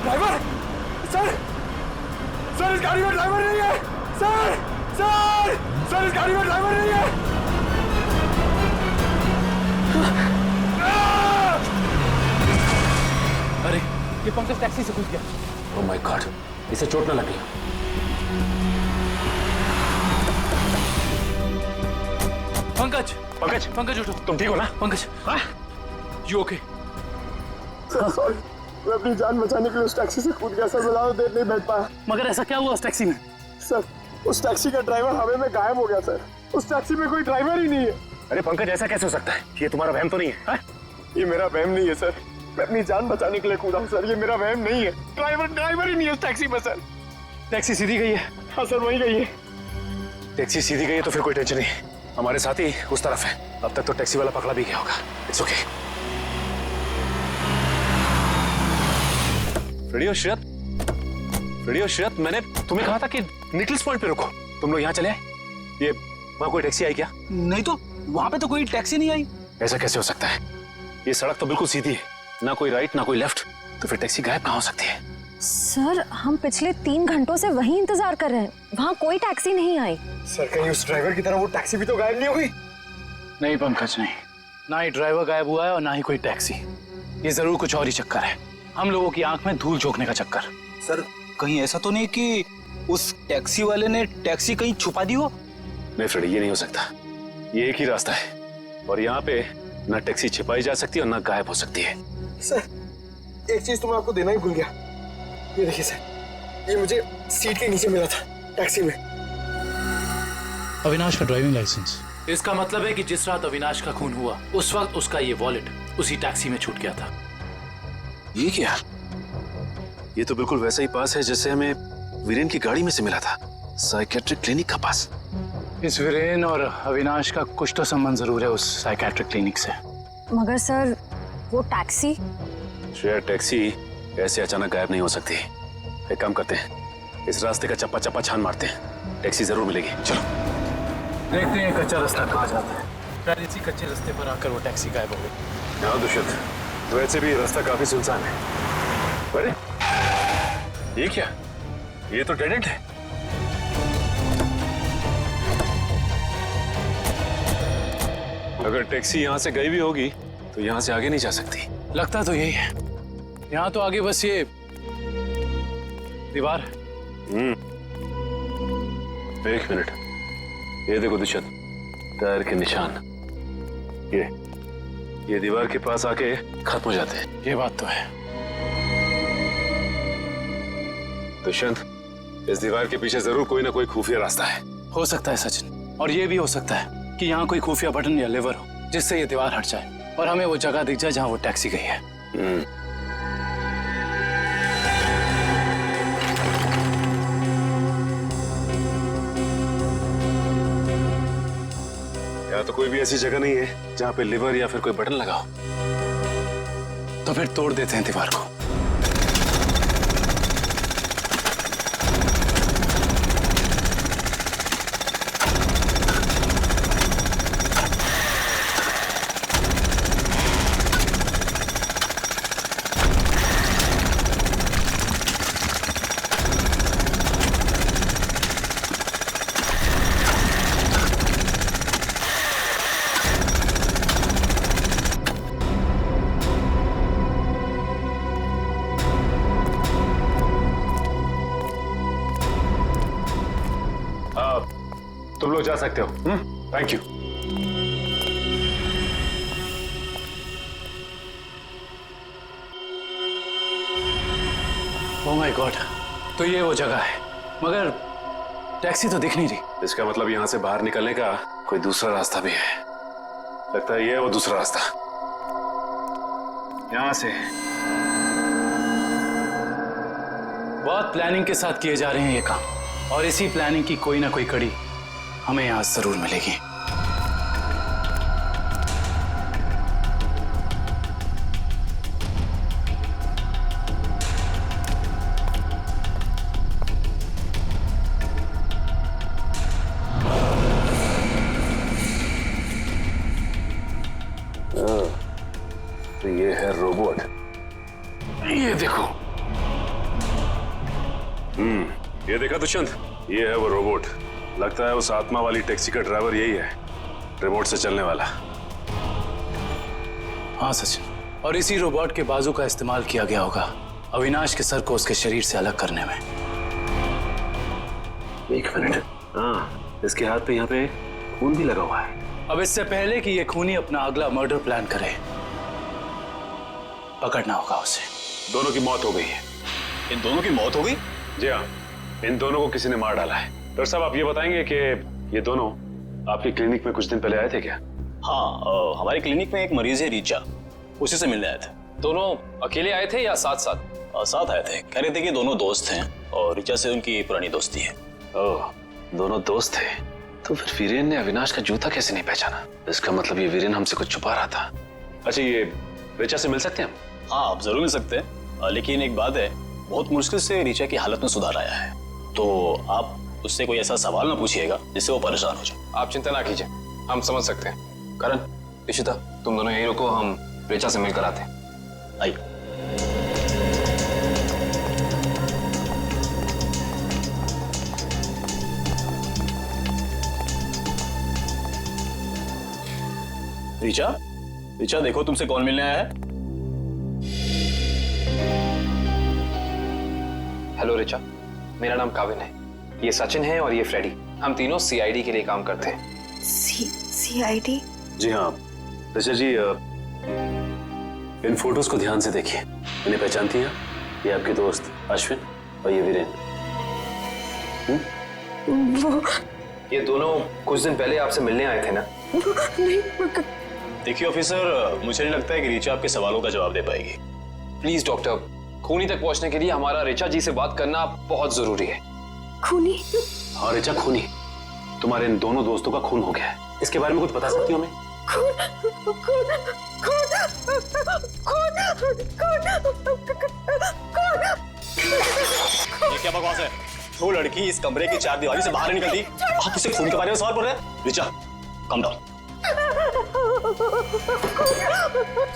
Driver sir, sir इस गाड़ी में ड्राइवर नहीं है सर, सर, सर इस गाड़ी में ड्राइवर नहीं है। अरे ये पंकज टैक्सी से कूद गया। ओह माय गॉड, इसे चोट ना लगी। पंकज, पंकज, पंकज उठो। तुम ठीक हो ना? Pankaj, you okay? सॉरी, मैं अपनी जान बचाने के लिए उस टैक्सी से कूद गया सर, मैं ज्यादा देर नहीं बैठ पाया। मगर ऐसा क्या हुआ उस टैक्सी में? सर उस टैक्सी का ड्राइवर हवा में गायब हो गया सर, उस टैक्सी में कोई ड्राइवर ही नहीं है। अरे पंकज, ऐसा कैसे हो सकता है? ये तुम्हारा वहम तो नहीं है? ये मेरा वहम नहीं है सर, मैं अपनी जान बचाने के लिए कूदा हूँ सर, ये मेरा वहम नहीं है। ड्राइवर ही नहीं है उस टैक्सी में सर। टैक्सी सीधी गई है? हाँ सर वही गई है। टैक्सी सीधी गई है तो फिर कोई टेंशन नहीं, हमारे साथ ही उस तरफ है। अब तक तो टैक्सी वाला पकड़ा भी गया होगा। It's okay. फ्रेडी और श्रेयत, मैंने तुम्हें कहा था कि निकल्स पॉइंट पे रुको। तुम लोग यहाँ चले आए? ये वहाँ कोई टैक्सी आई क्या? नहीं तो वहां पे तो कोई टैक्सी नहीं आई। ऐसा कैसे हो सकता है? ये सड़क तो बिल्कुल सीधी है, ना कोई राइट ना कोई लेफ्ट, तो फिर टैक्सी गायब कहाँ हो सकती है? सर हम पिछले 3 घंटों से वहीं इंतजार कर रहे हैं, वहाँ कोई टैक्सी नहीं आई। सर कहीं उस ड्राइवर की तरह वो टैक्सी भी तो गायब नहीं हुई? नहीं पंकज नहीं, ना ही ड्राइवर गायब हुआ है और ना ही कोई टैक्सी। ये जरूर कुछ और ही चक्कर है, हम लोगों की आंख में धूल झोंकने का चक्कर। सर कहीं ऐसा तो नहीं कि उस टैक्सी वाले ने टैक्सी कहीं छुपा दी हो? नहीं फ्रेडी, ये नहीं हो सकता। ये एक ही रास्ता है और यहाँ पे ना टैक्सी छिपाई जा सकती है और ना गायब हो सकती है। सर एक चीज तो मैं आपको देना ही भूल गया, ये देखिए सर, ये मुझे सीट के नीचे मिला था टैक्सी में। अविनाश का ड्राइविंग लाइसेंस। इसका मतलब है कि जिस रात अविनाश का खून हुआ उस वक्त उसका ये वॉलेट उसी टैक्सी में छूट गया था। ये क्या? ये तो बिल्कुल वैसा ही पास है जैसे हमें वीरेन की गाड़ी में से मिला था, साइकेट्रिक क्लिनिक का पास। इस वीरेन और अविनाश का कुछ तो संबंध जरूर है उस साइकेट्रिक क्लिनिक से। मगर सर वो टैक्सी? श्रेया, टैक्सी ऐसे अचानक गायब नहीं हो सकती। एक काम करते हैं, इस रास्ते का चप्पा चप्पा छान मारते हैं, टैक्सी जरूर मिलेगी। चलो देखते हैं कच्चा रास्ता कहाँ जाता है। शायद इसी कच्चे रास्ते पर आकर वो टैक्सी गायब हो गई। हाँ दुष्यंत, वैसे भी रास्ता काफी सुनसान है। अरे ये क्या? ये तो डेड एंड है। अगर टैक्सी यहाँ से गई भी होगी तो यहाँ से आगे नहीं जा सकती। लगता तो यही है, यहाँ तो आगे बस ये दीवार है। एक मिनट, ये देखो दुष्यंत, टायर के निशान। ये दीवार के पास आके खत्म हो जाते हैं। ये बात तो है। दुष्यंत, इस दीवार के पीछे जरूर कोई ना कोई खुफिया रास्ता है। हो सकता है सचिन, और ये भी हो सकता है कि यहाँ कोई खुफिया बटन या लेवर हो जिससे ये दीवार हट जाए और हमें वो जगह दिख जाए जहाँ वो टैक्सी गई है। यहाँ तो कोई भी ऐसी जगह नहीं है जहाँ पे लिवर या फिर कोई बटन लगा हो। तो फिर तोड़ देते हैं दीवार को। तुम लोग जा सकते हो। Thank you. Oh my God, तो ये वो जगह है, मगर टैक्सी तो दिख नहीं रही। इसका मतलब यहाँ से बाहर निकलने का कोई दूसरा रास्ता भी है। लगता है ये है वो दूसरा रास्ता। यहाँ से बहुत प्लानिंग के साथ किए जा रहे हैं ये काम, और इसी प्लानिंग की कोई ना कोई कड़ी हमें यहाँ जरूर मिलेगी। तो ये है रोबोट। ये देखो, ये देखा दुष्यंत, ये है वो रोबोट। लगता है उस आत्मा वाली टैक्सी का ड्राइवर यही है, रिमोट से चलने वाला। हाँ सचिन, और इसी रोबोट के बाजू का इस्तेमाल किया गया होगा अविनाश के सर को उसके शरीर से अलग करने में। एक मिनट, हाँ इसके हाथ पे यहाँ पे खून भी लगा हुआ है। अब इससे पहले कि ये खूनी अपना अगला मर्डर प्लान करे, पकड़ना होगा उसे। दोनों की मौत हो गई है। इन दोनों की मौत हो गई? जी हाँ, इन दोनों को किसी ने मार डाला है। डॉक्टर साहब आप ये बताएंगे कि ये दोनों आपकी क्लिनिक में कुछ दिन पहले आए थे क्या? हाँ, हमारी क्लिनिक में एक मरीज है रीचा, उसी से मिलने आए थे। दोनों अकेले आए थे या साथ साथ? साथ आए थे, कह रहे थे कि दोनों दोस्त हैं और रीचा से उनकी पुरानी दोस्ती है। ओह, दोनों दोस्त थे। तो फिर वीरेन ने अविनाश का जूता कैसे नहीं पहचाना? इसका मतलब ये वीरेन हमसे कुछ छुपा रहा था। अच्छा, ये रीचा से मिल सकते हैं हम? हाँ, आप जरूर मिल सकते हैं, लेकिन एक बात है, बहुत मुश्किल से रीचा की हालत में सुधार आया है, तो आप उससे कोई ऐसा सवाल ना पूछिएगा जिससे वो परेशान हो जाए। आप चिंता ना कीजिए, हम समझ सकते हैं। करण, इशिता, तुम दोनों यहीं रुको, हम रीचा से मिलकर आते हैं। आइए। रीचा, रीचा देखो तुमसे कौन मिलने आया है। हेलो रीचा, मेरा नाम काविन है, ये सचिन है और ये फ्रेडी। हम तीनों सीआईडी के लिए काम करते हैं। सीआईडी? जी हाँ ऋचा जी, इन फोटोज को ध्यान से देखिए। इन्हें पहचानती हैं? ये आपके दोस्त अश्विन और ये वीरेन। वो ये दोनों कुछ दिन पहले आपसे मिलने आए थे ना? नहीं। देखिए ऑफिसर, मुझे नहीं लगता है कि रीचा आपके सवालों का जवाब दे पाएगी। प्लीज डॉक्टर, खूनी तक पहुंचने के लिए हमारा रीचा जी से बात करना बहुत जरूरी है। खूनी? हाँ ऋचा, खूनी। तुम्हारे इन दोनों दोस्तों का खून हो गया है। इसके बारे में कुछ बता सकती हो हमें? ये क्या बकवास है? वो लड़की इस कमरे की चार दीवारी से बाहर नहीं निकलती, आप उसे खून के बारे में सवाल पूछ रहे हैं? Richa, come down.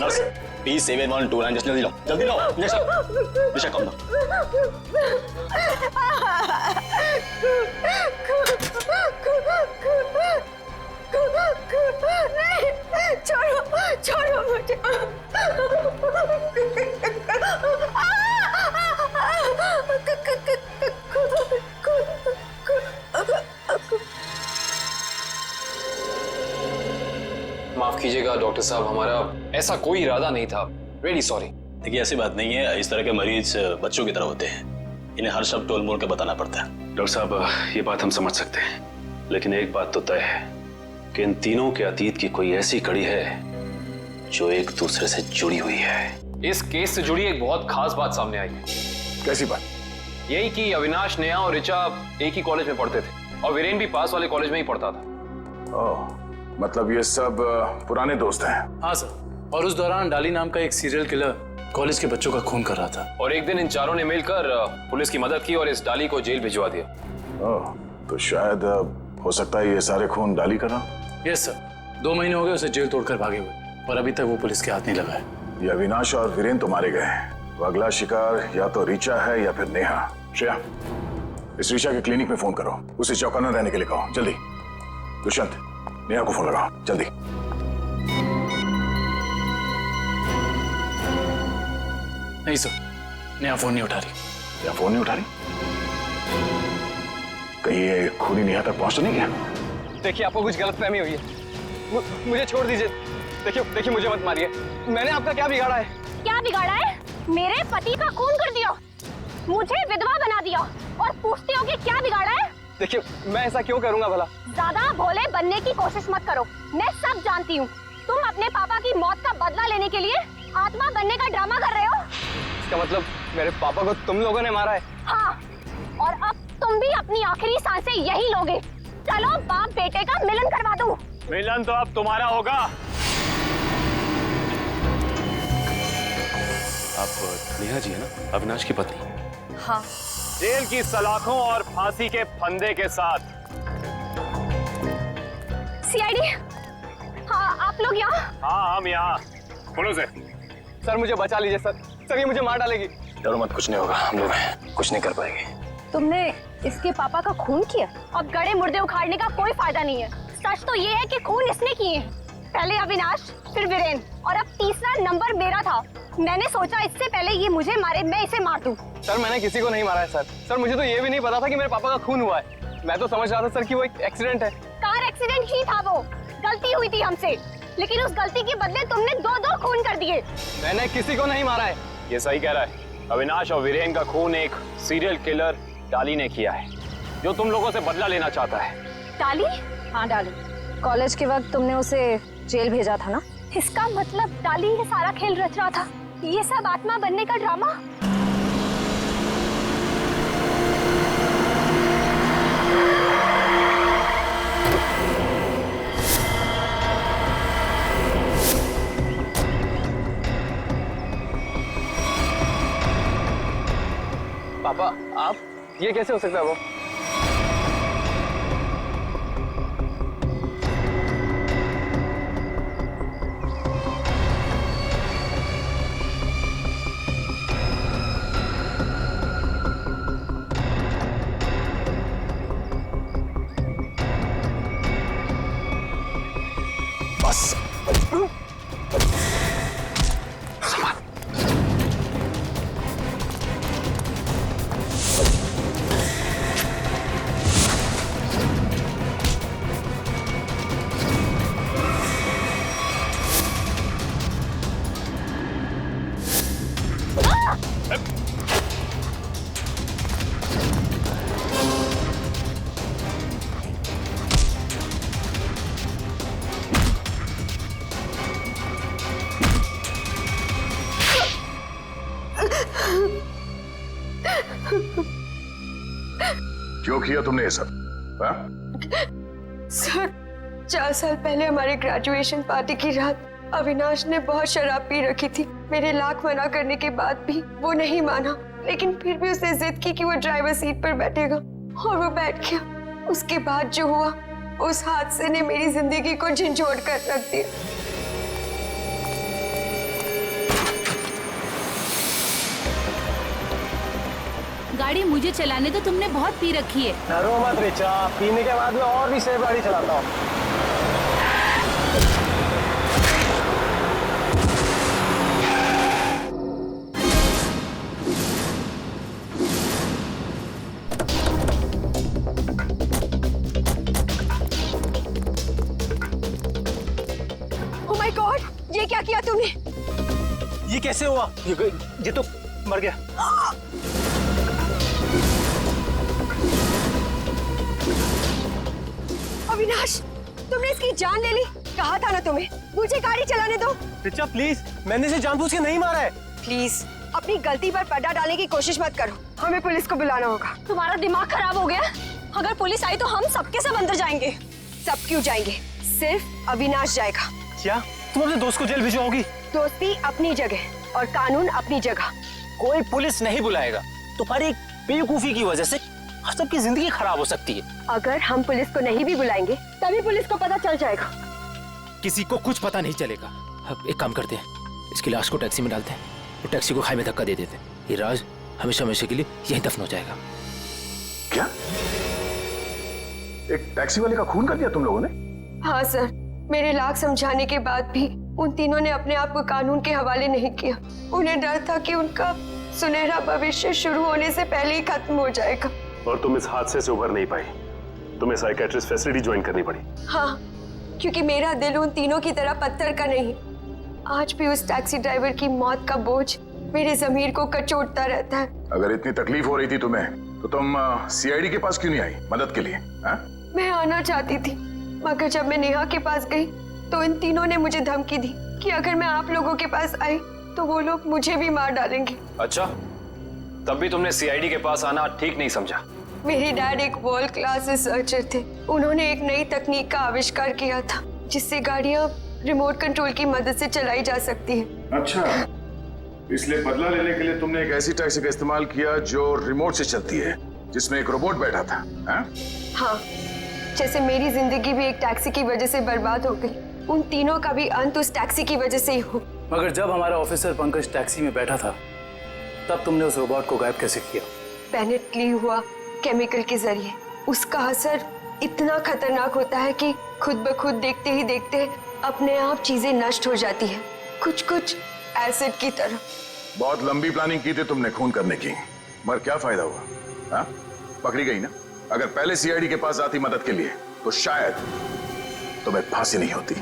Nurse, please 7129 जल्दी लो, जल्दी लो। Richa, come down. छोड़ो मुझे। माफ कीजिएगा डॉक्टर साहब, हमारा ऐसा कोई इरादा नहीं था। Really sorry. देखिए ऐसी बात नहीं है, इस तरह के मरीज बच्चों की तरह होते हैं, इन्हें हर शब्द टोल मोल के बताना पड़ता है। डॉक्टर साहब ये बात हम समझ सकते हैं, लेकिन एक बात तो तय है कि इन तीनों के अतीत की कोई ऐसी कड़ी है जो एक दूसरे से जुड़ी हुई है। इस केस से जुड़ी एक बहुत खास बात सामने आई है। कैसी बात? यही कि अविनाश, नेहा और ऋचा एक ही कॉलेज में पढ़ते थे और वीरेन भी पास वाले कॉलेज में ही पढ़ता था। ओह, मतलब ये सब पुराने दोस्त हैं। हाँ सर, और उस दौरान डाली नाम का एक सीरियल किलर कॉलेज के बच्चों का खून कर रहा था। और एक दिन इन चारों ने मिलकर पुलिस की मदद की और इस डाली को जेल भिजवा दिया। ओह, तो शायद हो सकता है ये सारे खून डाली कर रहा। यस सर, 2 महीने हो गए उसे जेल तोड़कर भागे हुए और अभी तक वो पुलिस के हाथ नहीं लगा है। ये अविनाश और वीरेन तो मारे गए हैं, तो अगला शिकार या तो रीचा है या फिर नेहा। श्रेया, इस रीचा के क्लिनिक में फोन करो, उसे चौकन्ना रहने के लिए कहो, जल्दी। दुष्यंत, नेहा को फोन लगाओ, जल्दी। नहीं सर, नेहा फोन नहीं उठा रही। नेहा फोन नहीं उठा रही? कहीं ये खूनी नेहा तक पहुंच तो नहीं गया? देखिए आपको कुछ गलतफहमी हुई है, मुझे छोड़ दीजिए। देखिए मुझे मत मारिए, मैंने आपका क्या बिगाड़ा है? क्या बिगाड़ा है? मेरे पति का खून कर दिया, मुझे विधवा बना दिया और पूछते हो कि क्या बिगाड़ा है? देखिए मैं ऐसा क्यों करूंगा भला? ज्यादा भोले बनने की कोशिश मत करो, मैं सब जानती हूँ। तुम अपने पापा की मौत का बदला लेने के लिए आत्मा बनने का ड्रामा कर रहे हो। इसका मतलब मेरे पापा को तुम लोगों ने मारा है? हाँ, और अब तुम भी अपनी आखिरी सांसें यही लोगे। चलो बाप बेटे का मिलन करवा दूं। मिलन तो अब तुम्हारा होगा। आप नेहा जी है ना, अविनाश की पत्नी? हाँ। जेल की सलाखों और फांसी के फंदे के साथ। सीआईडी, हाँ आप लोग यहाँ? हाँ हम यहाँ। बोलो से। सर मुझे बचा लीजिए सर, ये मुझे मार डालेगी। डरो मत, कुछ नहीं होगा, हम लोग कुछ नहीं कर पाएंगे। तुमने इसके पापा का खून किया? अब गड़े मुर्दे उखाड़ने का कोई फायदा नहीं है। सच तो ये है कि खून इसने किए हैं। पहले अविनाश, फिर वीरेन, और अब तीसरा नंबर मेरा था। मैंने सोचा इससे पहले ये मुझे मारे, मैं इसे मार दूं। सर मैंने किसी को नहीं मारा है सर। सर मुझे तो ये भी नहीं पता था कि मेरे पापा का खून हुआ है। मैं तो समझ रहा था सर कि वो एक एक्सीडेंट है। कार एक्सीडेंट ही था वो, गलती हुई थी हमसे, लेकिन उस गलती के बदले तुमने दो खून कर दिए। मैंने किसी को नहीं मारा है। ये सही कह रहा है। अविनाश और वीरेन का खून एक सीरियल किलर डाली ने किया है, जो तुम लोगों से बदला लेना चाहता है। डाली? हाँ डाली। कॉलेज के वक्त तुमने उसे जेल भेजा था ना? इसका मतलब डाली ये सारा खेल रच रहा था। ये सब आत्मा बनने का ड्रामा। पापा आप, ये कैसे हो सकता है वो? बस क्यों किया तुमने ये सब? हाँ? सर 4 साल पहले हमारे ग्रेजुएशन पार्टी की रात अविनाश ने बहुत शराब पी रखी थी। मेरे लाख मना करने के बाद भी वो नहीं माना, लेकिन फिर भी उसने जिद की कि वो ड्राइवर सीट पर बैठेगा और वो बैठ गया। उसके बाद जो हुआ, उस हादसे ने मेरी जिंदगी को झंझोड़ कर रख दिया। गाड़ी मुझे चलाने तो तुमने बहुत पी रखी है। डरो मत रिचा, पीने के बाद मैं और भी सेफ गाड़ी चलाता हूँ। ओह माय गॉड, ये क्या किया तुमने? ये कैसे हुआ? ये तो मर गया। अविनाश, तुमने इसकी जान ले ली। कहा था ना तुम्हें, मुझे गाड़ी चलाने दो। रिचा प्लीज, मैंने इसे जानबूझ के नहीं मारा है। प्लीज अपनी गलती पर पर्दा डालने की कोशिश मत करो। हमें पुलिस को बुलाना होगा। तुम्हारा दिमाग खराब हो गया? अगर पुलिस आई तो हम सबके सब अंदर जाएंगे। सब क्यों जाएंगे? सिर्फ अविनाश जाएगा। क्या तुम अपने दोस्त को जेल भिजवाओगी? दोस्ती अपनी जगह और कानून अपनी जगह। कोई पुलिस नहीं बुलाएगा। तुम्हारी एक बेवकूफी की वजह से सबकी जिंदगी खराब हो सकती है। अगर हम पुलिस को नहीं भी बुलाएंगे तभी पुलिस को पता चल जाएगा। किसी को कुछ पता नहीं चलेगा। अब एक काम करते हैं, इसकी लाश को टैक्सी में डालते हैं और टैक्सी को खाई में धक्का दे देते हैं। ये राज हमेशा हमेशा के लिए यहीं दफन हो जाएगा। क्या? एक टैक्सी वाले का खून कर दिया तुम लोगों ने? हाँ सर, मेरे लाख समझाने के बाद भी उन तीनों ने अपने आप को कानून के हवाले नहीं किया। उन्हें डर था कि उनका सुनहरा भविष्य शुरू होने से पहले ही खत्म हो जाएगा। और तुम इस हादसे से उभर नहीं पाई। तुम्हें साइकेट्रिस्ट फैसिलिटी ज्वाइन करनी पड़ी। हाँ, क्योंकि मेरा दिल उन तीनों की तरह पत्थर का नहीं। आज भी उस टैक्सी ड्राइवर की मौत का बोझ मेरे जमीर को कचोटता रहता है। अगर इतनी तकलीफ हो रही थी तुम्हें, तो तुम सीआईडी के पास क्यों नहीं आई मदद के लिए? हाँ? मैं आना चाहती थी, मगर जब मैं नेहा के पास गई तो इन तीनों ने मुझे धमकी दी कि अगर मैं आप लोगों के पास आई तो वो लोग मुझे भी मार डालेंगे। अच्छा, तब भी तुमने सीआईडी के पास आना ठीक नहीं समझा? मेरे डैड एक वर्ल्ड क्लास रिसर्चर थे। उन्होंने एक नई तकनीक का आविष्कार किया था जिससे गाड़ियां रिमोट कंट्रोल की मदद से चलाई जा सकती हैं। अच्छा, इसलिए बदला लेने के लिए तुमने एक ऐसी टैक्सी का इस्तेमाल किया जो रिमोट से चलती है, जिसमें एक रोबोट बैठा था। हाँ, जैसे मेरी जिंदगी भी एक टैक्सी की वजह से बर्बाद हो गई, उन तीनों का भी अंत उस टैक्सी की वजह से ही हो। मगर जब हमारा ऑफिसर पंकज टैक्सी में बैठा था, तब तुमने उस रोबोट को गायब कैसे किया? बेनेट ली हुआ केमिकल के जरिए। उसका असर इतना खतरनाक होता है कि खुद ब खुद देखते ही देखते अपने आप चीजें नष्ट हो जाती है, कुछ कुछ एसिड की तरह। बहुत लंबी प्लानिंग की थी तुमने खून करने की, मगर क्या फायदा हुआ? हाँ, पकड़ी गई ना। अगर पहले सीआईडी के पास आती मदद के लिए तो शायद तुम्हें फांसी नहीं होती।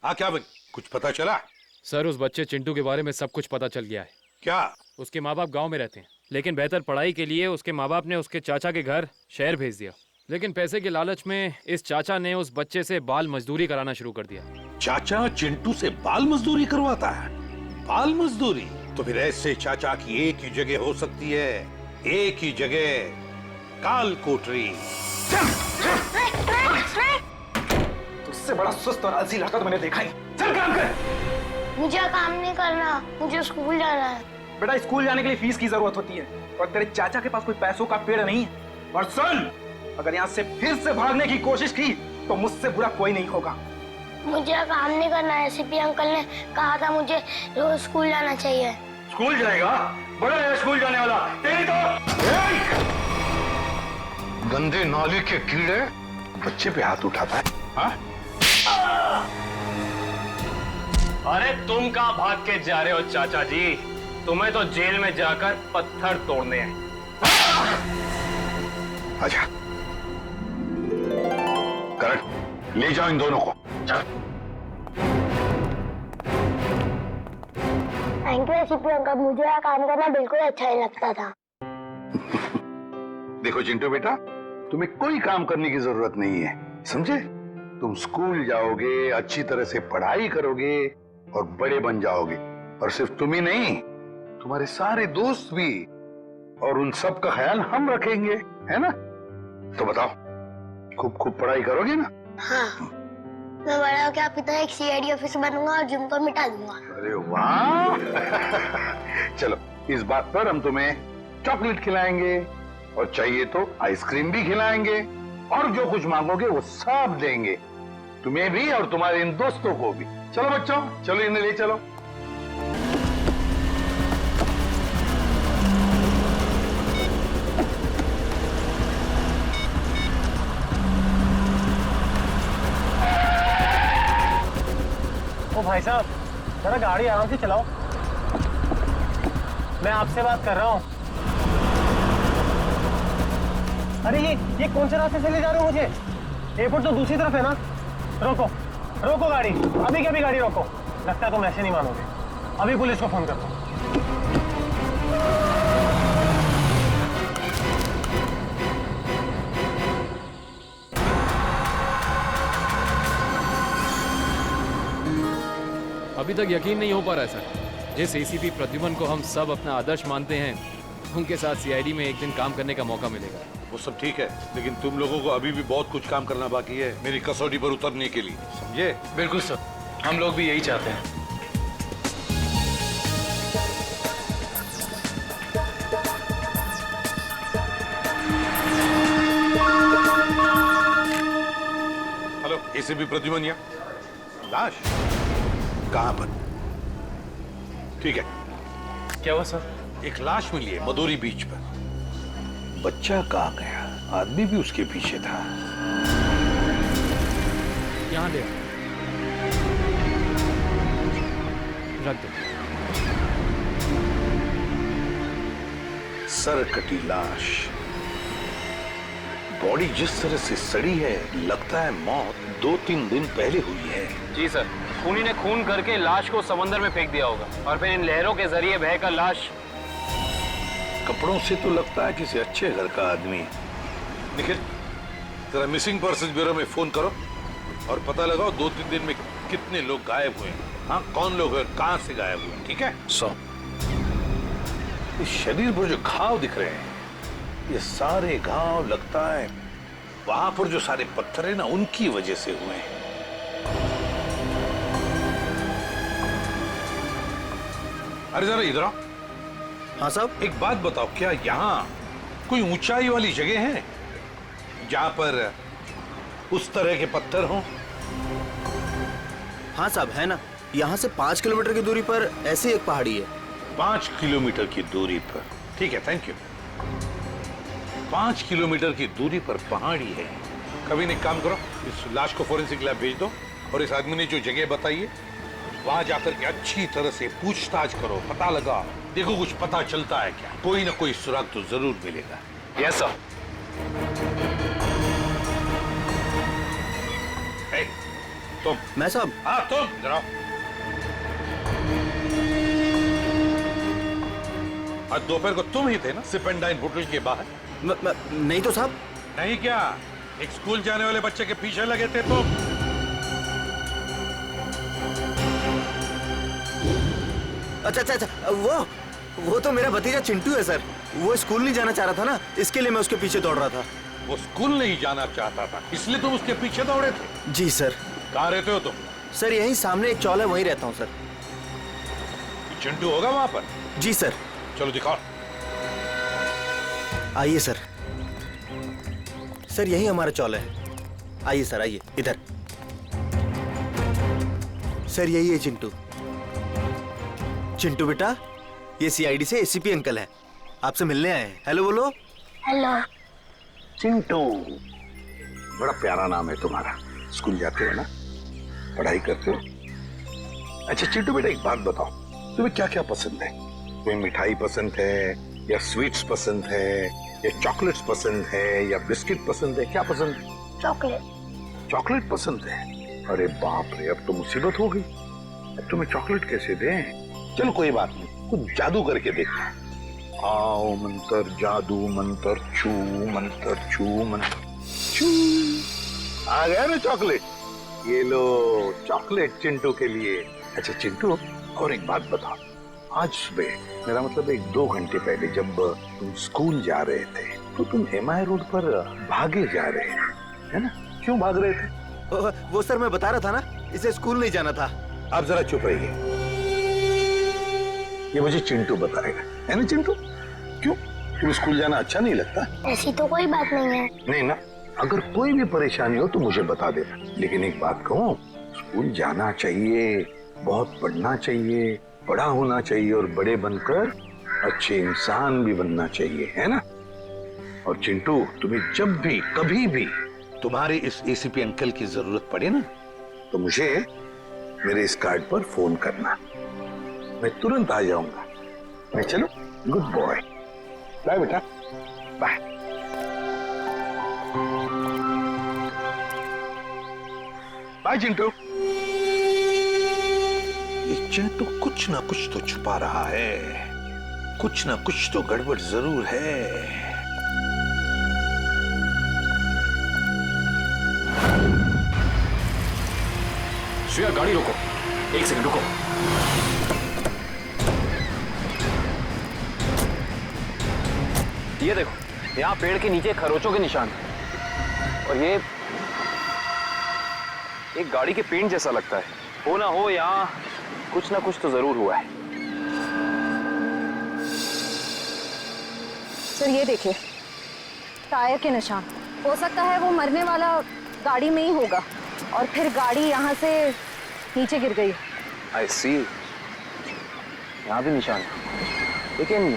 हाँ क्या भाई, कुछ पता चला? सर, उस बच्चे चिंटू के बारे में सब कुछ पता चल गया है। क्या? उसके माँ बाप गांव में रहते हैं, लेकिन बेहतर पढ़ाई के लिए उसके माँ बाप ने उसके चाचा के घर शहर भेज दिया। लेकिन पैसे के लालच में इस चाचा ने उस बच्चे से बाल मजदूरी कराना शुरू कर दिया। चाचा चिंटू से बाल मजदूरी करवाता है? बाल मजदूरी? तो फिर ऐसे चाचा की एक ही जगह हो सकती है, एक ही जगह, काल कोठरी। तुझसे बड़ा सुस्त और आलसी लड़का तो मैंने देखा ही। चल काम कर। मुझे काम नहीं करना, मुझे स्कूल जाना है। बेटा, स्कूल जाने के लिए फीस की जरूरत होती है और तेरे चाचा के पास कोई पैसों का पेड़ नहीं है। और सुन, अगर यहाँ से फिर से भागने की कोशिश की तो मुझसे बुरा कोई नहीं होगा। मुझे काम नहीं करना है, सीपी अंकल ने कहा था मुझे रोज स्कूल जाना चाहिए। स्कूल जाएगा? बड़ा है स्कूल जाने वाला। तेरी तो गंदे नाले के कीड़े, बच्चे पे हाथ उठाता है। हाँ? अरे तुम कहाँ भाग के जा रहे हो चाचा जी? तुम्हें तो जेल में जाकर पत्थर तोड़ने हैं। अच्छा, करण, ले जाओ इन दोनों को। थैंक यू सीपी अंकल, मुझे यहाँ काम करना बिल्कुल अच्छा नहीं लगता था। देखो चिंटू बेटा, तुम्हें कोई काम करने की जरूरत नहीं है, समझे? तुम स्कूल जाओगे, अच्छी तरह से पढ़ाई करोगे और बड़े बन जाओगे। और सिर्फ तुम ही नहीं, तुम्हारे सारे दोस्त भी, और उन सब का ख्याल हम रखेंगे, है ना? तो बताओ, खूब खूब पढ़ाई करोगे ना? हाँ, मैं बड़ा होकर आपकी तरह एक सीआईडी ऑफिसर बनूंगा और जिम को मिटा दूंगा। अरे वाह! चलो, इस बात पर हम तुम्हें चॉकलेट खिलाएंगे और चाहिए तो आइसक्रीम भी खिलाएंगे, और जो कुछ मांगोगे वो सब देंगे, तुम्हें भी और तुम्हारे इन दोस्तों को भी। चलो बच्चों, चलो इन्हें ले चलो। ओ भाई साहब, जरा गाड़ी आराम से चलाओ, मैं आपसे बात कर रहा हूँ। अरे ये कौन से रास्ते से ले जा रहे हो मुझे? एयरपोर्ट तो दूसरी तरफ है ना। रोको रोको गाड़ी, अभी के अभी गाड़ी रोको। लगता है तुम ऐसे नहीं मानोगे, अभी पुलिस को फोन करता हूँ। अभी तक यकीन नहीं हो पा रहा है सर। जिस एसीपी प्रद्युमन को हम सब अपना आदर्श मानते हैं, उनके साथ सीआईडी में एक दिन काम करने का मौका मिलेगा। वो सब ठीक है, लेकिन तुम लोगों को अभी भी बहुत कुछ काम करना बाकी है मेरी कसौटी पर उतरने के लिए, समझे? बिल्कुल सर, हम लोग भी यही चाहते हैं। हेलो, एसीपी प्रद्युमन यहाँ। लाश कहाँ पर? ठीक है। क्या हुआ सर? एक लाश मिली है मदोरी बीच पर। बच्चा कहाँ गया? आदमी भी उसके पीछे था। यहाँ ले रख दो। सर कटी लाश, बॉडी जिस तरह से सड़ी है, लगता है मौत 2-3 दिन पहले हुई है। जी सर, खूनी ने खून करके लाश को समंदर में फेंक दिया होगा और फिर इन लहरों के जरिए बहकर लाश। कपड़ों से तो लगता है किसी अच्छे घर का आदमी। निखिल, जरा मिसिंग पर्सन ब्यूरो में फोन करो और पता लगाओ 2-3 दिन में कितने लोग गायब हुए। हाँ, कौन लोग हैं, कहां से गायब हुए, ठीक है? इस शरीर पर जो घाव दिख रहे हैं, ये सारे घाव लगता है वहां पर जो सारे पत्थर है ना, उनकी वजह से हुए हैं। अरे जरा इधर आओ। हाँ साहब। एक बात बताओ, क्या यहाँ कोई ऊंचाई वाली जगह है जहां पर उस तरह के पत्थर हों? हाँ साहब, है ना। यहाँ से 5 किलोमीटर की दूरी पर ऐसी एक पहाड़ी है। 5 किलोमीटर की दूरी पर, ठीक है, थैंक यू। 5 किलोमीटर की दूरी पर पहाड़ी है। कभी एक काम करो, इस लाश को फोरेंसिक लैब भेज दो और इस आदमी ने जो जगह बताई है वहां जाकर के अच्छी तरह से पूछताछ करो, पता लगा, देखो कुछ पता चलता है क्या। कोई ना कोई सुराग तो जरूर मिलेगा। Yes sir. तुम। मैं साहब। हाँ तुम इधर आओ। आज दोपहर को तुम ही थे ना सिप एंड डाइन होटल के बाहर? नहीं तो साहब। नहीं क्या? एक स्कूल जाने वाले बच्चे के पीछे लगे थे तुम? अच्छा, वो तो मेरा भतीजा चिंटू है सर। वो स्कूल नहीं जाना चाह रहा था ना, इसके लिए मैं उसके पीछे दौड़ रहा था। वो स्कूल नहीं जाना चाहता था, इसलिए तुम उसके पीछे दौड़े थे? जी सर। कहाँ रहते हो तुम? सर यहीं सामने एक चौल है, वहीं रहता हूँ सर। चिंटू होगा वहां पर? जी सर। चलो दिखाओ। आइए सर। सर यही हमारा चौल है। आइए सर, आइए इधर। सर यही है चिंटू। चिंटू बेटा, ये सीआईडी से एसीपी अंकल हैं, आपसे मिलने आए हैं। हेलो बोलो। हेलो। चिंटू, बड़ा प्यारा नाम है तुम्हारा। स्कूल जाते हो ना, पढ़ाई करते हो? अच्छा चिंटू बेटा, एक बात बताओ, तुम्हें क्या क्या पसंद है? तुम्हें मिठाई पसंद है या स्वीट्स पसंद है या चॉकलेट्स पसंद है या बिस्किट पसंद है? क्या पसंद है? चॉकलेट। चॉकलेट पसंद है? अरे बाप रे, अब तो मुसीबत हो गई। अब तुम्हें चॉकलेट कैसे दें? चलो कोई बात नहीं, कुछ जादू करके देखते हैं। आओ मंत्र जादू मंत्र छू मंत्र छू मंत्र छू। आ गया ना चॉकलेट? ये लो चॉकलेट चिंटू के लिए। अच्छा चिंटू, और एक बात बताओ, आज सुबह, मेरा मतलब 1-2 घंटे पहले जब तुम स्कूल जा रहे थे तो तुम एमआई रोड पर भागे जा रहे थे, है ना? क्यों भाग रहे थे? वो सर मैं बता रहा था ना, इसे स्कूल नहीं जाना था। आप जरा चुप रहिए, ये मुझे चिंटू बताएगा, है ना चिंटू? क्यों, तुम्हें स्कूल जाना अच्छा नहीं लगता? ऐसी तो कोई बात नहीं है। नहीं ना, अगर कोई भी परेशानी हो तो मुझे बता देना। लेकिन एक बात कहूँ, स्कूल जाना चाहिए, बहुत पढ़ना चाहिए, बड़ा होना चाहिए और बड़े बनकर अच्छे इंसान भी बनना चाहिए, है ना? और चिंटू, तुम्हें जब भी कभी भी तुम्हारे इस एसीपी अंकल की जरूरत पड़े ना, तो मुझे मेरे इस कार्ड पर फोन करना, मैं तुरंत आ जाऊंगा। मैं चलो, गुड बॉय, बाय बेटा, बाय। बाय चिंटू। ये चिंटू कुछ ना कुछ तो छुपा रहा है, कुछ ना कुछ तो गड़बड़ जरूर है। श्रेया गाड़ी रोको, 1 सेकंड रुको। ये देखो, यहाँ पेड़ के नीचे खरोचों के निशान हैं। और ये एक गाड़ी के पेंट जैसा लगता है। हो ना हो, यहाँ कुछ ना कुछ तो जरूर हुआ है। सर ये देखिए, टायर के निशान। हो सकता है वो मरने वाला गाड़ी में ही होगा और फिर गाड़ी यहाँ से नीचे गिर गई। आई सी, यहाँ भी निशान है, लेकिन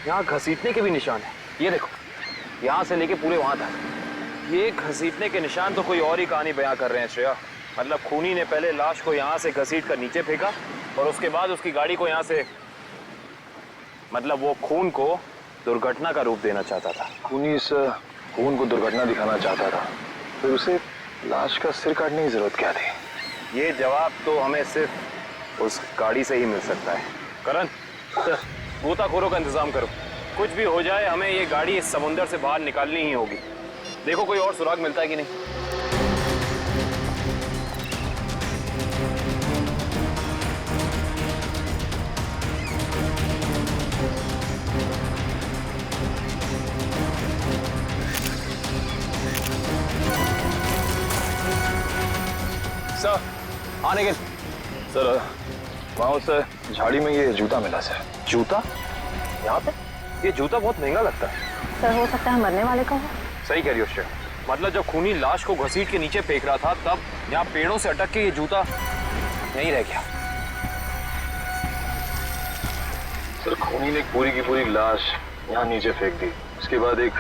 यहाँ घसीटने के भी निशान है। ये देखो, यहाँ से लेके पूरे वहां तक ये घसीटने के निशान तो कोई और ही कहानी बयां कर रहे हैं श्रेया। मतलब खूनी ने पहले लाश को यहाँ से घसीट कर नीचे फेंका और उसके बाद उसकी गाड़ी को यहाँ से, मतलब वो खून को दुर्घटना का रूप देना चाहता था। खूनी इस खून को दुर्घटना दिखाना चाहता था, फिर उसे लाश का सिर काटने की जरूरत क्या थी? ये जवाब तो हमें सिर्फ उस गाड़ी से ही मिल सकता है। करण, गोताखोरों का इंतजाम करो। कुछ भी हो जाए, हमें ये गाड़ी इस समुंदर से बाहर निकालनी ही होगी। देखो कोई और सुराग मिलता है कि नहीं। सर, आने के सर, वहाँ उस झाड़ी में ये जूता मिला सर। जूता? यहाँ पे? ये जूता बहुत महंगा लगता है। सर हो सकता है मरने वाले का हो। सही कह रही हो श्रेया। मतलब जब खूनी लाश को घसीट के नीचे फेंक रहा था, तब यहाँ पेड़ों से अटक के ये जूता यहीं रह गया। सर खूनी ने पूरी की पूरी लाश यहाँ नीचे फेंक दी, उसके बाद एक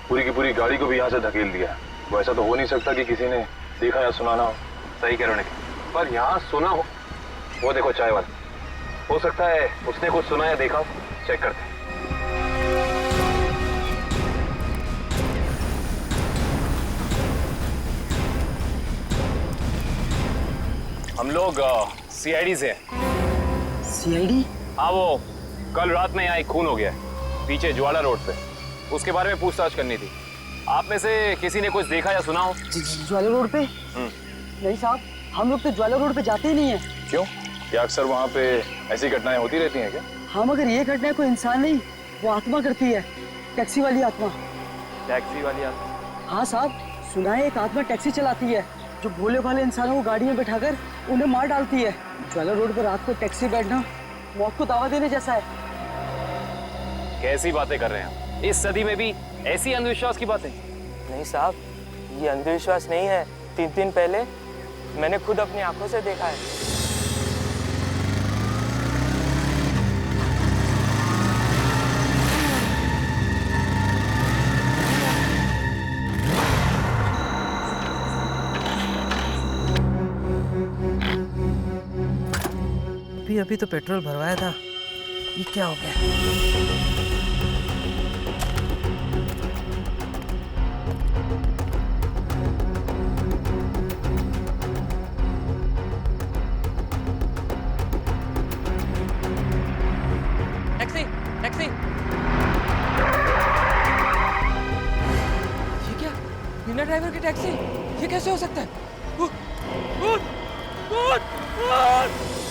पूरी की पूरी गाड़ी को भी यहाँ से धकेल दिया। वो ऐसा तो हो नहीं सकता कि किसी ने देखा या सुना ना हो। सही कह रहे हो, पर यहाँ सुना हो। वो देखो चाय वाला, हो सकता है उसने कुछ सुना या देखा हो। चेक करते हैं। हम लोग सीआईडी से हैं। सीआईडी? हाँ, वो कल रात में यहाँ एक खून हो गया है पीछे ज्वाला रोड पे, उसके बारे में पूछताछ करनी थी। आप में से किसी ने कुछ देखा या सुना हो? ज्वाला रोड पे? नहीं साहब, हम लोग तो ज्वाला रोड पे जाते ही नहीं है। क्यों? क्या अक्सर वहाँ पे ऐसी घटनाएं होती रहती हैं क्या? हाँ, मगर ये घटना कोई इंसान नहीं, वो आत्मा करती है, टैक्सी वाली आत्मा। टैक्सी वाली आत्मा? हाँ साहब, सुना है एक आत्मा टैक्सी चलाती है जो भोले भाले इंसानों को गाड़ी में बैठाकर उन्हें मार डालती है। ज्वाला रोड पर रात को टैक्सी बैठना मौत को दावा देने जैसा है। कैसी बातें कर रहे हैं? इस सदी में भी ऐसी अंधविश्वास की बातें? नहीं साहब, ये अंधविश्वास नहीं है। 3 दिन पहले मैंने खुद अपनी आंखों से देखा है। अभी तो पेट्रोल भरवाया था, ये क्या हो गया? Taxi, taxi. ये क्या? बिना ड्राइवर की टैक्सी? ये कैसे हो सकता है?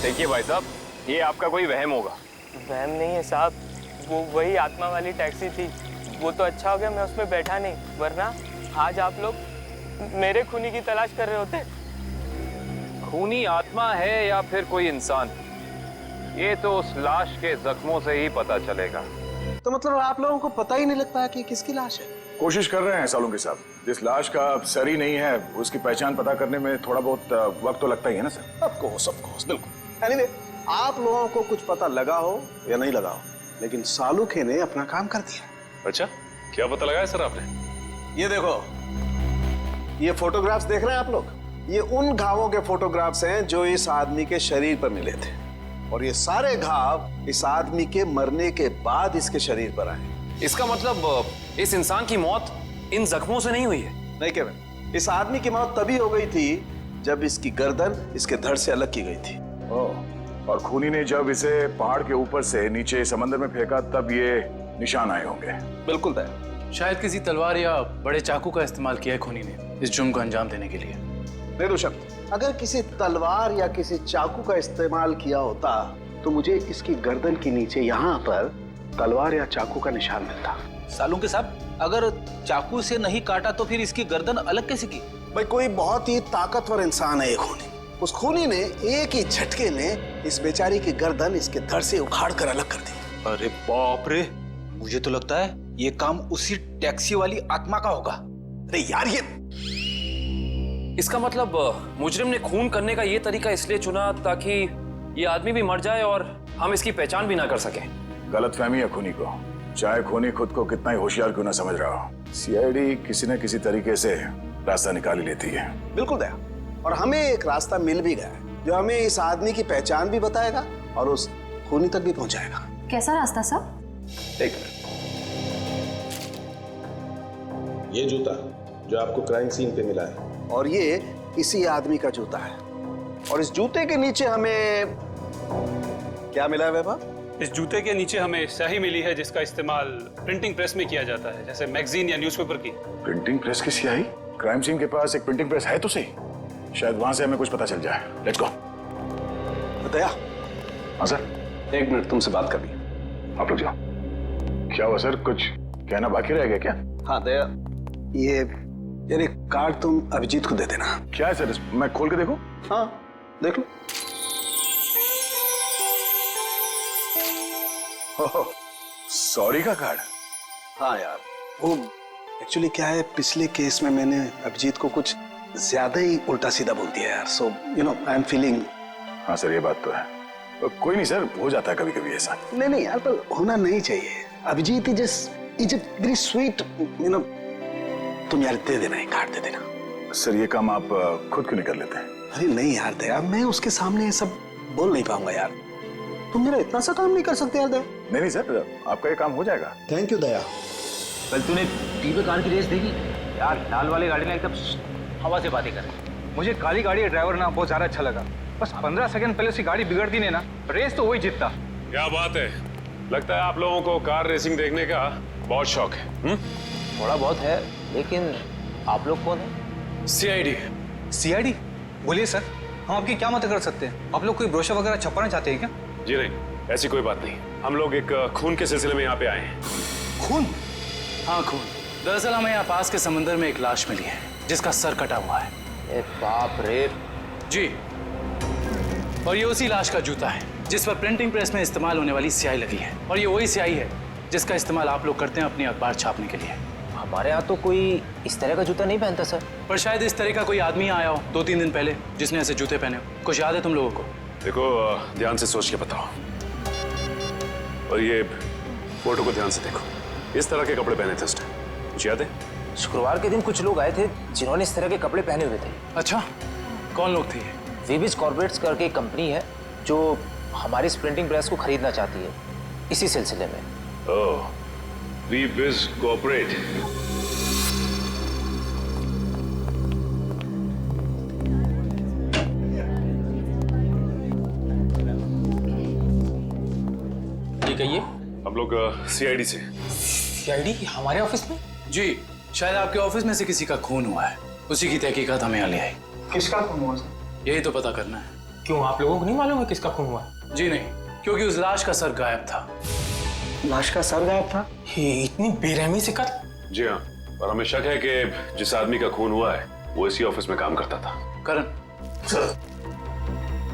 देखिए भाई साहब, ये आपका कोई वहम होगा। वहम नहीं है साहब, वो वही आत्मा वाली टैक्सी थी। वो तो अच्छा हो गया मैं उसमें बैठा नहीं, वरना आज आप लोग मेरे खूनी की तलाश कर रहे होते। खूनी आत्मा है या फिर कोई इंसान, ये तो उस लाश के जख्मों से ही पता चलेगा। तो मतलब आप लोगों को पता ही नहीं लगता है कि किसकी लाश है? कोशिश कर रहे हैं सालों के साथ। जिस लाश का सर ही नहीं है उसकी पहचान पता करने में थोड़ा बहुत वक्त तो लगता ही है ना सर। ऑफकोर्स, बिल्कुल। एनीवे, आप लोगों को कुछ पता लगा हो या नहीं लगा हो, लेकिन सालुखे ने अपना काम कर दिया। अच्छा, क्या पता लगाया सर आपने? ये देखो, ये फोटोग्राफ्स देख रहे हैं आप लोग? ये उन घावों के फोटोग्राफ्स हैं जो इस आदमी के शरीर पर मिले थे, और ये सारे घाव इस आदमी के मरने के बाद इसके शरीर पर आए। इसका मतलब इस इंसान की मौत इन जख्मों से नहीं हुई है? नहीं केविन, इस आदमी की मौत तभी हो गई थी जब इसकी गर्दन इसके धड़ से अलग की गई थी। और खूनी ने जब इसे पहाड़ के ऊपर से नीचे समंदर में फेंका तब ये निशान आए होंगे। बिल्कुल तय। शायद किसी तलवार या बड़े चाकू का इस्तेमाल किया है खूनी ने इस जुर्म को अंजाम देने के लिए। दे दो शब्द, अगर किसी तलवार या किसी चाकू का इस्तेमाल किया होता तो मुझे इसकी गर्दन के नीचे यहाँ पर तलवार या चाकू का निशान मिलता। सालू के साहब, अगर चाकू से नहीं काटा तो फिर इसकी गर्दन अलग कैसे की? भाई, कोई बहुत ही ताकतवर इंसान है ये खूनी। उस खूनी ने एक ही झटके में इस बेचारी की गर्दन इसके धड़ से उखाड़ कर अलग कर दी। अरे बाप रे, मुझे तो लगता है ये काम उसी टैक्सी वाली आत्मा का होगा। अरे यार, ये इसका मतलब मुजरिम ने खून करने का ये तरीका इसलिए चुना ताकि ये आदमी भी मर जाए और हम इसकी पहचान भी ना कर सकें। गलतफहमी है खूनी को, चाहे खूनी खुद को कितना ही होशियार क्यों ना समझ रहा हो। सीआईडी किसी न किसी तरीके से रास्ता निकाल ही लेती है। बिल्कुल दया, और हमें एक रास्ता मिल भी गया है जो हमें इस आदमी की पहचान भी बताएगा और उस खूनी तक भी पहुंचाएगा। कैसा रास्ता साहब? एक मिनट, ये जूता जो आपको क्राइम सीन पे मिला है और ये इसी आदमी का जूता है, और इस जूते के नीचे हमें क्या मिला है वैभव? इस जूते के नीचे हमें स्याही मिली है जिसका इस्तेमाल प्रिंटिंग प्रेस में किया जाता है, जैसे मैगजीन या न्यूज़पेपर की। प्रिंटिंग प्रेस की स्याही? क्राइम सीन के पास एक प्रिंटिंग प्रेस है तो सही, शायद वहां से हमें कुछ पता चल जाए। Let's go. दया। हाँ सर। 1 मिनट तुमसे बात करनी है। आप लोग जाओ। क्या हुआ सर, कुछ कहना बाकी रह गया क्या? हाँ दया, ये कार्ड तुम अभिजीत को दे देना। क्या है सर, मैं खोल के देखूं? हाँ देख लो। सॉरी का कार्ड? हाँ यार, वो एक्चुअली क्या है, पिछले केस में मैंने अभिजीत को कुछ ज्यादा ही उल्टा सीधा बोल दिया यार, so you know I am feeling. हाँ सर, ये बात तो है। कोई नहीं सर, हो जाता है कभी कभी ऐसा। नहीं यार, पर होना नहीं चाहिए। Abhijit is very sweet, you know. तुम यार दे देना, कार्ड दे देना। सर ये काम आप खुद क्यों नहीं कर लेते हैं? अरे नहीं यार दया, मैं उसके सामने ये सब बोल नहीं पाऊंगा यार। तुम मेरा इतना सा काम नहीं कर सकते यार दया। नहीं सर, आपका ये काम हो जाएगा। थैंक यू दया। कल तूने टीवी कार की रेस देखी यार? लाल वाली गाड़ी ना एकदम हवा से बातें कर। मुझे काली गाड़ी का ड्राइवर ना बहुत ज्यादा अच्छा लगा। बस 15 सेकंड पहले उसकी गाड़ी बिगड़ती नहीं ना, रेस तो वही जीतता। क्या बात है, लगता है आप लोगों को कार रेसिंग देखने का बहुत शौक है। थोड़ा बहुत है, लेकिन आप लोग कौन है? सीआईडी। सीआईडी? बोलिए सर, हम आपकी क्या मदद कर सकते हैं? आप लोग कोई ब्रोशर वगैरह छपवाना चाहते हैं क्या? जी नहीं, ऐसी कोई बात नहीं। हम लोग एक खून के सिलसिले में यहाँ पे आए हैं। खून? हाँ खून। दरअसल हमें यहाँ पास के समंदर में एक लाश मिली है जिसका सर कटा हुआ है। ए बाप रे। जी, और ये उसी लाश का जूता है जिस पर प्रिंटिंग प्रेस में इस्तेमाल होने वाली स्याही लगी है, और ये वही स्याही है जिसका इस्तेमाल आप लोग करते हैं अपनी अखबार छापने के लिए। हमारे यहाँ तो कोई इस तरह का जूता नहीं पहनता सर। पर शायद इस तरह का कोई आदमी आया हो 2-3 दिन पहले जिसने ऐसे जूते पहने हो। कुछ याद है तुम लोगों को? देखो, ध्यान से सोच के बताओ, और ये फोटो को ध्यान से देखो। इस तरह के कपड़े पहने थे उस टाइम, कुछ याद है? शुक्रवार के दिन कुछ लोग आए थे जिन्होंने इस तरह के कपड़े पहने हुए थे। अच्छा, कौन लोग थे ये? वीबिज कॉर्पोरेट्स करके एक कंपनी है जो हमारी इस प्रिंटिंग प्रेस को खरीदना चाहती है, इसी सिलसिले में। ओह, वीबिज कॉर्पोरेट। ये कहिए। हम लोग सीआईडी से। सीआईडी हमारे ऑफिस में? जी, शायद आपके ऑफिस में से किसी का खून हुआ है, उसी की तहकीकात हमें यहाँ ले आई। किसका खून हुआ सर? यही तो पता करना है। क्यों, आप लोगों को नहीं मालूम है किसका खून हुआ? जी नहीं, क्योंकि उस लाश का सर गायब था। लाश का सर गायब था? ये इतनी बेरहमी से कत्ल? जी हाँ, और हमें शक है कि जिस आदमी का खून हुआ है वो इसी ऑफिस में काम करता था। करण सर,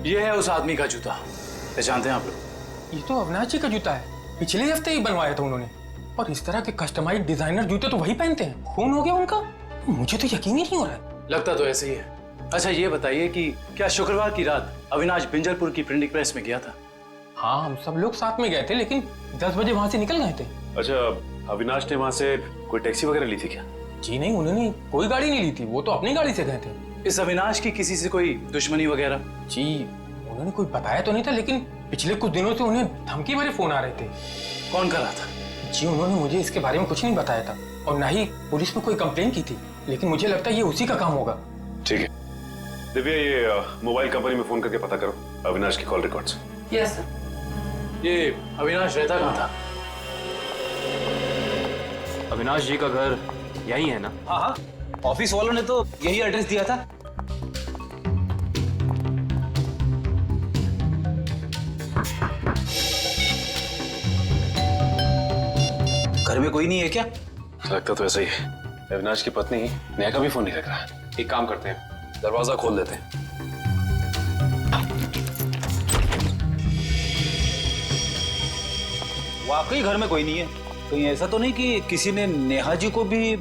ये है उस आदमी का जूता, पहचानते हैं आप लोग? ये तो अविनाश जी का जूता है, पिछले हफ्ते ही बनवाया था उन्होंने। और इस तरह के कस्टमाइज्ड डिजाइनर जूते तो वही पहनते हैं। खून हो गया उनका? मुझे तो यकीन ही नहीं हो रहा है। लगता तो ऐसे ही है। अच्छा ये बताइए कि क्या शुक्रवार की रात अविनाश बिंजलपुर की प्रिंटिंग प्रेस में गया था? हाँ, हम सब लोग साथ में गए थे, लेकिन 10 बजे वहां से निकल गए थे। अच्छा, अविनाश ने वहां से कोई टैक्सी वगैरह ली थी क्या? जी नहीं, उन्होंने कोई गाड़ी नहीं ली थी, वो तो अपनी गाड़ी से गए थे। इस अविनाश की किसी से कोई दुश्मनी वगैरह? जी उन्होंने कोई बताया तो नहीं था, लेकिन पिछले कुछ दिनों से उन्हें धमकी भरे फोन आ रहे थे। कौन कर रहा था? जी उन्होंने मुझे इसके बारे में कुछ नहीं बताया था, और ना ही पुलिस में कोई कंप्लेन की थी, लेकिन मुझे लगता है ये उसी का काम होगा। ठीक है दिव्या, ये मोबाइल कंपनी में फोन करके पता करो अविनाश की कॉल रिकॉर्ड्स। Yes sir. ये अविनाश रहता कहाँ था? अविनाश जी का घर यही है ना? हाँ हाँ, ऑफिस वालों ने तो यही एड्रेस दिया था। घर में कोई नहीं है क्या? लगता तो ऐसा ही है। अविनाश की पत्नी नेहा का भी फोन नहीं लग रहा। एक काम करते हैं, दरवाजा खोल देते हैं। वाकई घर में कोई नहीं है। कहीं ऐसा तो नहीं कि किसी ने नेहा जी को भी?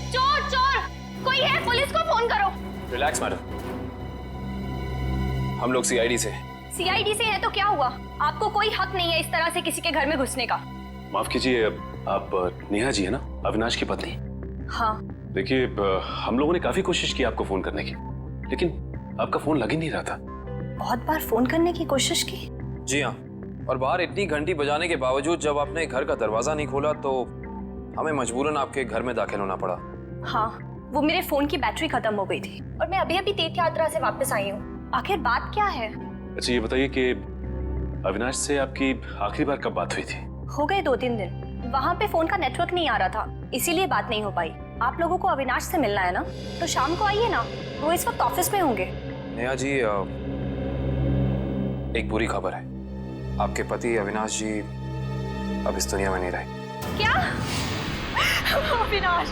चोर चोर, कोई है, पुलिस को फोन करो। रिलैक्स मैडम, हम लोग सीआईडी से। सीआईडी से है तो क्या हुआ? आपको कोई हक नहीं है इस तरह से किसी के घर में घुसने का। माफ कीजिए, आप नेहा जी है ना, अविनाश की पत्नी? हाँ। देखिए, हम लोगों ने काफी कोशिश की आपको फोन करने की, लेकिन आपका फोन लग ही नहीं रहा था। बहुत बार फोन करने की कोशिश की? जी हाँ, और बाहर इतनी घंटी बजाने के बावजूद जब आपने घर का दरवाजा नहीं खोला तो हमें मजबूरन आपके घर में दाखिल होना पड़ा। हाँ, वो मेरे फोन की बैटरी खत्म हो गई थी और मैं अभी अभी तीर्थ यात्रा से वापस आई हूँ। आखिर बात क्या है? अच्छा ये बताइए कि अविनाश से आपकी आखिरी बार कब बात हुई थी? हो गए 2-3 दिन। वहाँ पे फोन का नेटवर्क नहीं आ रहा था, इसीलिए बात नहीं हो पाई। आप लोगों को अविनाश से मिलना है ना, तो शाम को आइए ना, वो इस वक्त ऑफिस में होंगे। नेहा जी, एक बुरी खबर है, आपके पति अविनाश जी अब इस दुनिया में नहीं रहे। क्या? अविनाश,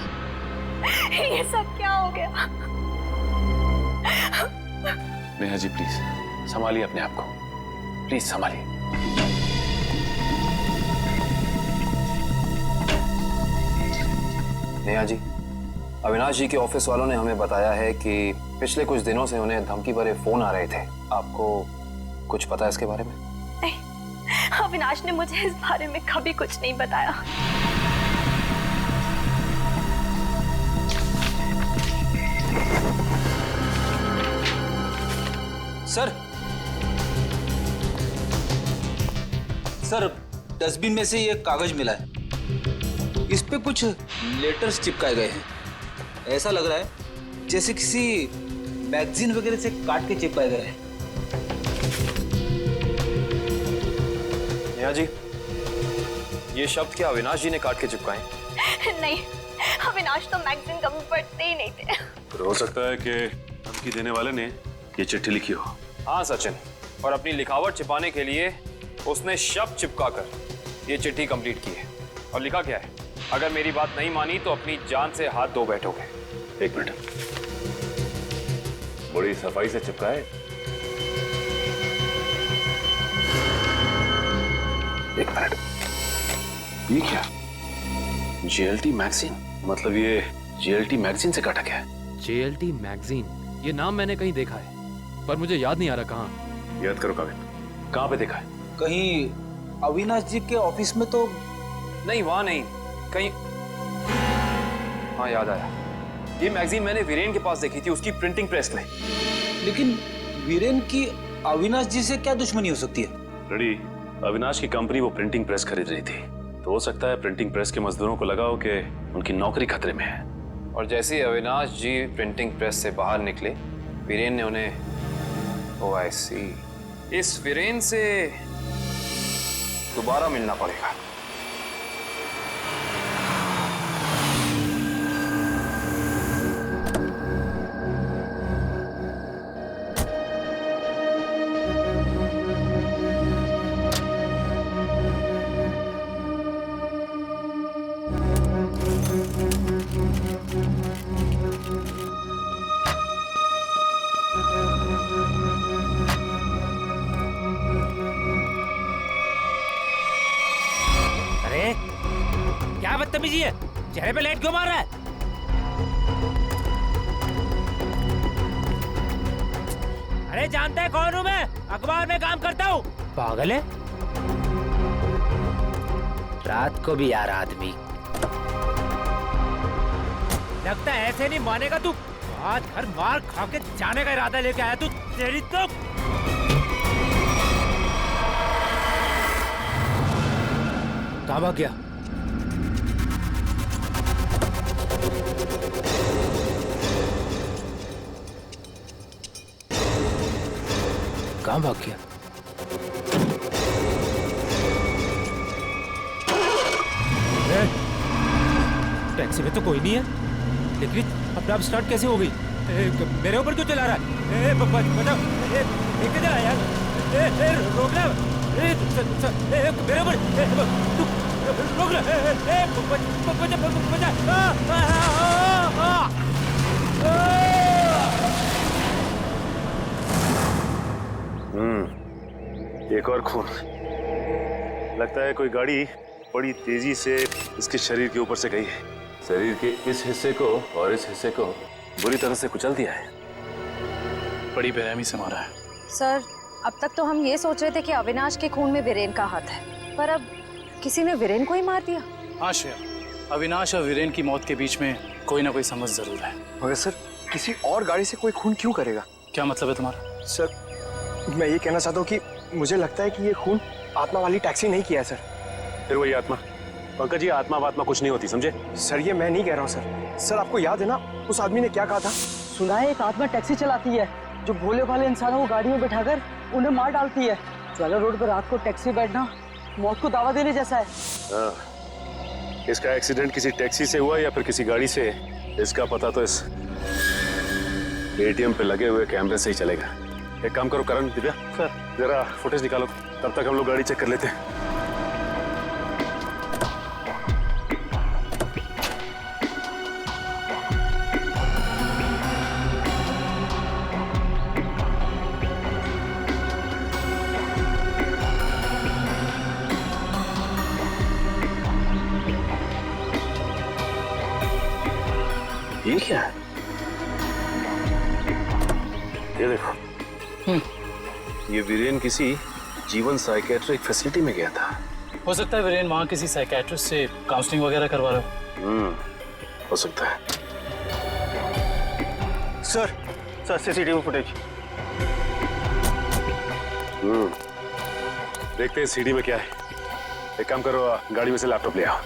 ये सब क्या हो गया? नेहा जी प्लीज संभालिए अपने आप को, प्लीज संभालिए। नेहा जी, अविनाश जी के ऑफिस वालों ने हमें बताया है कि पिछले कुछ दिनों से उन्हें धमकी भरे फोन आ रहे थे। आपको कुछ पता है इसके बारे में? नहीं, अविनाश ने मुझे इस बारे में कभी कुछ नहीं बताया। सर, सर डस्टबिन में से ये कागज मिला है। इस पे कुछ लेटर्स चिपकाए गए हैं। ऐसा लग रहा है जैसे किसी मैगजीन वगैरह से काट के चिपकाए गए हैं। नेहा जी, ये शब्द क्या अविनाश जी ने काट के चिपकाए? नहीं, अविनाश तो मैगजीन कभी पढ़ते ही नहीं थे। तो हो सकता है कि धमकी देने वाले ने ये चिट्ठी लिखी हो। हाँ सचिन, और अपनी लिखावट छिपाने के लिए उसने शब्द चिपकाकर ये चिट्ठी कंप्लीट की है। और लिखा क्या है? अगर मेरी बात नहीं मानी तो अपनी जान से हाथ धो बैठोगे। एक मिनट, बड़ी सफाई से चिपकाए। एक मिनट, ये क्या? JLT magazine? मतलब ये JLT मैगजीन से काटा गया है? JLT मैगजीन, ये नाम मैंने कहीं देखा है, पर मुझे याद नहीं आ रहा कहाँ। याद करो काविन, कहाँ पे देखा है? कहीं अविनाश जी के ऑफिस में तो नहीं, वहां नहीं, कहीं। हाँ याद आया, ये मैगजीन मैंने वीरेन के पास देखी थी, उसकी प्रिंटिंग प्रेस में। लेकिन वीरेन की अविनाश जी से क्या दुश्मनी हो सकती है? रेडी, अविनाश की कंपनी वो प्रिंटिंग प्रेस खरीद रही थी, तो हो सकता है प्रिंटिंग प्रेस के मजदूरों को लगा हो कि उनकी नौकरी खतरे में है। और जैसे ही अविनाश जी प्रिंटिंग प्रेस से बाहर निकले, वीरेन ने उन्हें ओ आई सी, इस वीरेन से दोबारा मिलना पड़ेगा। क्या बदतमीजी है? चेहरे पे लाइट क्यों मार रहा है? अरे जानता है कौन हूँ मैं? अखबार में काम करता हूँ। पागल है? रात को भी यार आदमी। लगता है ऐसे नहीं मानेगा तू। आज घर मार खा के जाने का इरादा लेके आया तू। तेरी तो कहाँ भाग गया? कहाँ भाग गया? टैक्सी में तो कोई नहीं है, लेकिन अपने आप स्टार्ट कैसे हो गई? मेरे ऊपर क्यों चला रहा है? बताओ, किधर है यार? रोकना, मेरे ऊपर रोक एक और खून। लगता है कोई गाड़ी बड़ी तेजी से इसके शरीर के ऊपर से गई है। शरीर के इस हिस्से को और इस हिस्से को बुरी तरह से कुचल दिया है। बड़ी बेरहमी से मारा है। सर, अब तक तो हम ये सोच रहे थे कि अविनाश के खून में वीरेन का हाथ है, पर अब किसी ने वीरेन को ही मार दिया। हाँ श्रेया, अविनाश और वीरेन की मौत के बीच में कोई ना कोई समझ जरूर है। मगर सर, किसी और गाड़ी से कोई खून क्यों करेगा? क्या मतलब है तुम्हारा? सर, मैं ये कहना चाहता हूँ कि मुझे लगता है कि ये खून आत्मा वाली टैक्सी नहीं किया है सर। फिर वही आत्मा? पंकज जी, आत्मा वात्मा कुछ नहीं होती, समझे? सर, ये मैं नहीं कह रहा हूँ सर। सर, आपको याद है ना उस आदमी ने क्या कहा था? सुना है एक आत्मा टैक्सी चलाती है जो भोले भाले इंसानों को गाड़ी में बैठाकर उन्हें मार डालती है। ज्वाला रोड पर रात को टैक्सी में बैठना मौत को दावा देने जैसा है। हाँ, इसका एक्सीडेंट किसी टैक्सी से हुआ या फिर किसी गाड़ी से, इसका पता तो इस ATM पे लगे हुए कैमरे से ही चलेगा। एक काम करो करण, दिव्या सर, जरा फुटेज निकालो, तब तक हम लोग गाड़ी चेक कर लेते हैं। ये क्या है? ये देखो, ये वीरेन किसी जीवन साइकेट्रिक फैसिलिटी में गया था। हो सकता है वीरेन वहाँ किसी साइकेट्रिस्ट से काउंसलिंग वगैरह करवा रहा हो। हो सकता है। Sir CCTV footage. देखते हैं सीडी में क्या है। एक काम करो, गाड़ी में से लैपटॉप ले आओ।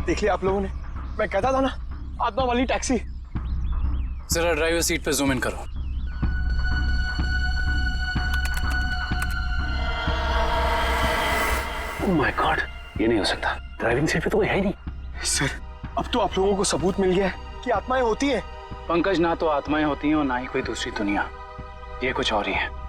देख लिया आप लोगों ने? मैं कहता था ना, आत्मा वाली टैक्सी। जरा ड्राइवर सीट पे जूम इन करो। ओह माय गॉड, ये नहीं हो सकता। ड्राइविंग सीट पे तो कोई है ही नहीं। सर, अब तो आप लोगों को सबूत मिल गया है कि आत्माएं होती हैं। पंकज, ना तो आत्माएं होती हैं और ना ही कोई दूसरी दुनिया। ये कुछ और ही है।